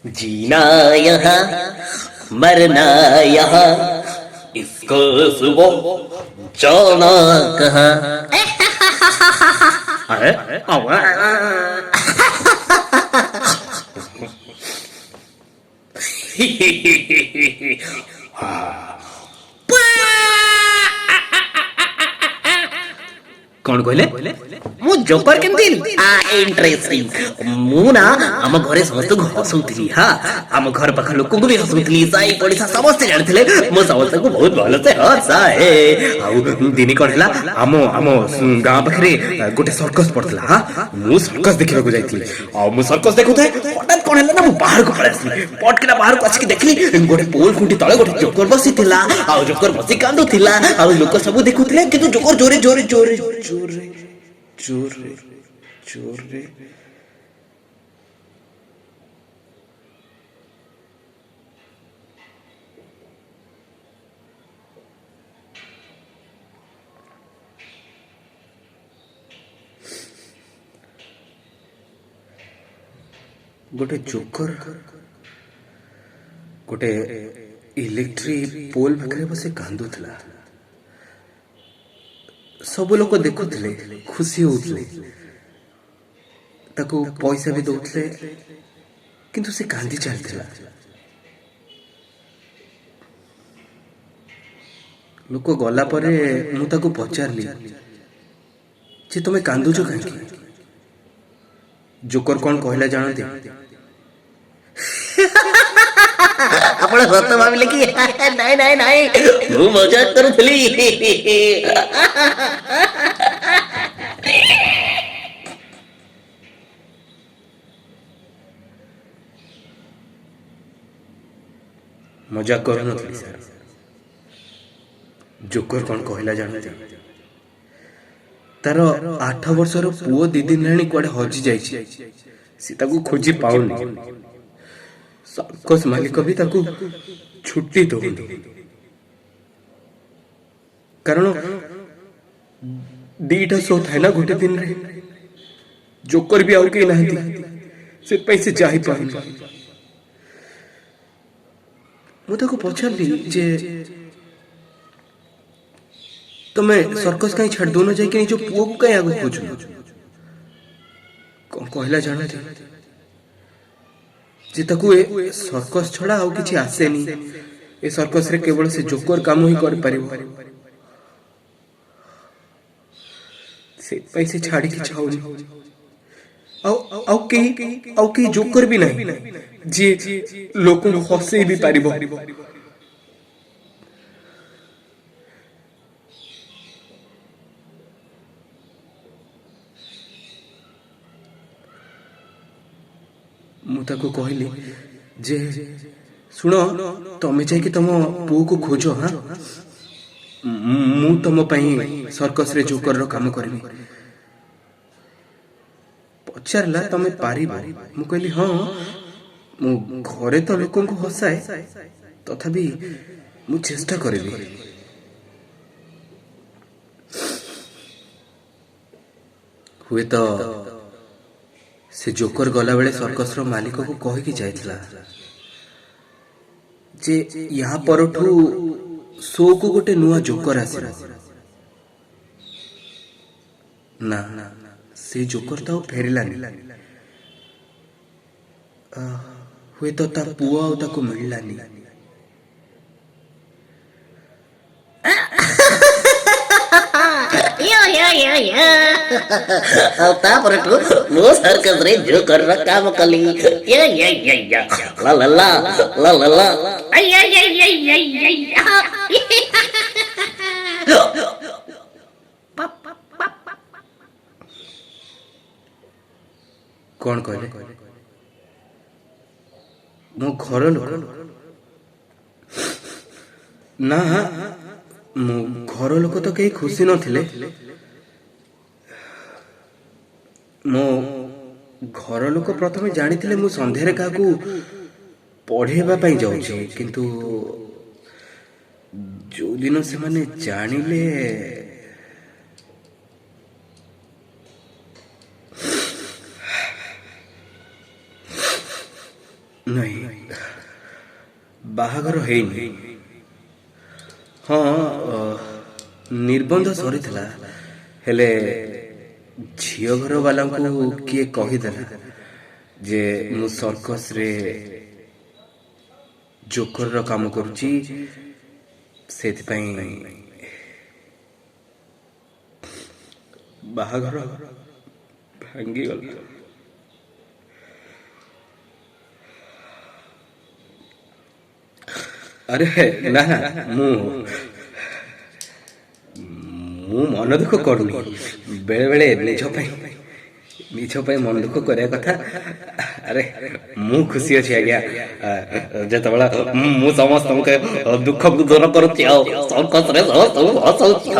जीना यहाँ मरना यहाँ इसको सुबह जाना कहाँ। अरे कौन कहले मु जोकर केमती इंटरेस्टिंग मु ना आम घरे समस्त हसुतली। हाँ आम घर पाख लोक भी हसुतली साई पड़िशा समस्त जानथिले मो समस्त को बहुत भल से हसाए। आउ दिनी कोन हला आम आम गां पाखरे गोटे सर्कस पड़तला। हां मु सर्कस देखिबा को जाइतली आ मु सर्कस देखुथे हठात कोन हला ना मु बाहर को पळै आसली पटकिना बाहर को आछि देखली गोटे पोल खुंटी तळे गोटे जोकर बसिथिला आ जोकर बसी कांदुथिला आ लोक सब देखुथिले किंतु जोकर जोरे जोरे जोरे जोरे जोरे जोरे गोटे जोकर गोटे इलेक्ट्रिक पोल पाखे बस कांदुला। सब लोग देखुले खुशी होते ताको पैसा भी दौले किंतु से कांदी चलता। लोक गला परे मु ताको पचारली जे तुम्हें कांदुच कहीं। जोकर कौन कहला जानते आपण सत भाविले कि नाई नाई नाई मु मजाक करूथली। मजाक करू नथली सर। जोकर कौन कहला जानते तार 8 वर्षर पुओ 2 दिन हेणी कुआडे हजि जाइछि से ताकू खोजी पाउनी। सर्कस मालिक भी ताकू छुट्टी दौनी कारण 2टा शो थाए ना गोटे दिन रे। जोकर भी आउ के नाहंती से पैसे जाहि पाउनी। मु ताकू पछारली जे तुम्हें सर्कस कहीं छाड़ दो न जाए कि जो पुओ को कहीं आगो खोजु कौन कहला जाना जे ताकू ए सर्कस छड़ा आउ किछि आसेनी। ए सर्कस रे केवल से जोकर काम ही कर परिबो से पैसे छाड़ी कि छाउनी। आउ के जोकर भी नहीं जे लोकन हसे भी परिबो। मु ताको कहली जे सुनो तमे जाई कि तम पुओ को खोजो। हाँ मु तम पई सर्कस रे जोकर रो काम करबी। पचारला तमे पारिबो मु कहली हां मु घरे तो लोकन को हसाए तथापि मु चेष्टा करबी। हुए तो से जोकर गला बेले सर्कस रो मालिक को कह कि जाइथिला जे यहाँ परठू शो को गोटे नुआ जोकर आसिला। ना से जोकर तो फेरिलानी। हुए तो ता पुओ आ ताको मिललानी। तापरठू मो सर्कस रे जोकर रा काम कली। या ला ला ला ला ला ला कौन कहले मो घर लोक ना मो घर लोक तो कहीं खुशी नथिले। मो घर लोक प्रथमे जानिथिले मु संध्यारे काकू पढ़ेबा पई जाउछि किंतु जो दिन से माने जानिले नहीं बाहाघर ହେଇନି ହଁ ନିର୍ବନ୍ଧ ସରିଥିଲା ହେଲେ ଝିଅ ଘର ବାଲାଙ୍କୁ କିଏ କହିଦେଲା ଯେ ମୁଁ ସର୍କସରେ ଜୋକରର କାମ କରୁଛି ସେଥିପାଇଁ ବାହାଘର ଭାଙ୍ଗିଗଲା। अरे ना ना ମୁଁ ମନ ଦୁଃଖ କରୁନି ବେଳେ ବେଳେ ନିଜ ପାଇଁ ମନ ଦୁଃଖ କରିବା କଥା। ଆରେ ମୁଁ ଖୁସି ଅଛି ଆଜ୍ଞା ଯେତେବେଳେ ମୁଁ ସମସ୍ତଙ୍କ ଦୁଃଖକୁ ଦୂର କରୁଛି ଆଉ ସର୍କସରେ ସମସ୍ତଙ୍କୁ ହସଉଛି।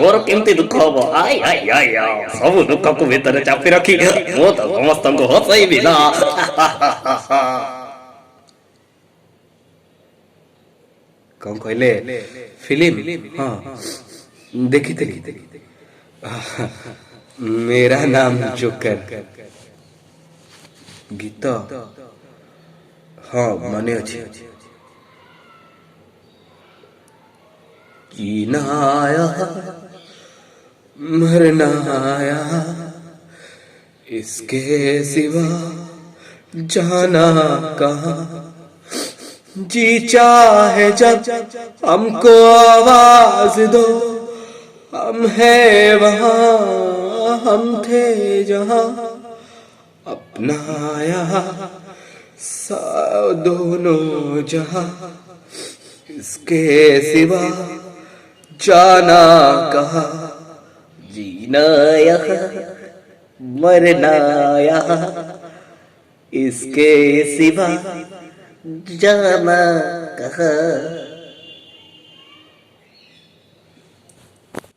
ମୋର କେମିତି ଦୁଃଖ ହବ? ଆଇ ଆଇ ଆଇ ସବୁ ଦୁଃଖକୁ ଭିତରେ ଚାପି ରଖି ମୁଁ ତ ସମସ୍ତଙ୍କୁ ହସେଇବି ନା। कौन कहले फिल्म हाँ देखी थी मेरा नाम जोकर गीत हाँ मने अच्छे की ना आया मरना आया इसके सिवा जाना कहाँ जी चाहे जब हमको आवाज दो हम है वहाँ हम थे जहाँ अपनाया दोनों जहाँ इसके सिवा जाना कहाँ जीना यहाँ मरना यहाँ इसके सिवा जाना कहाँ।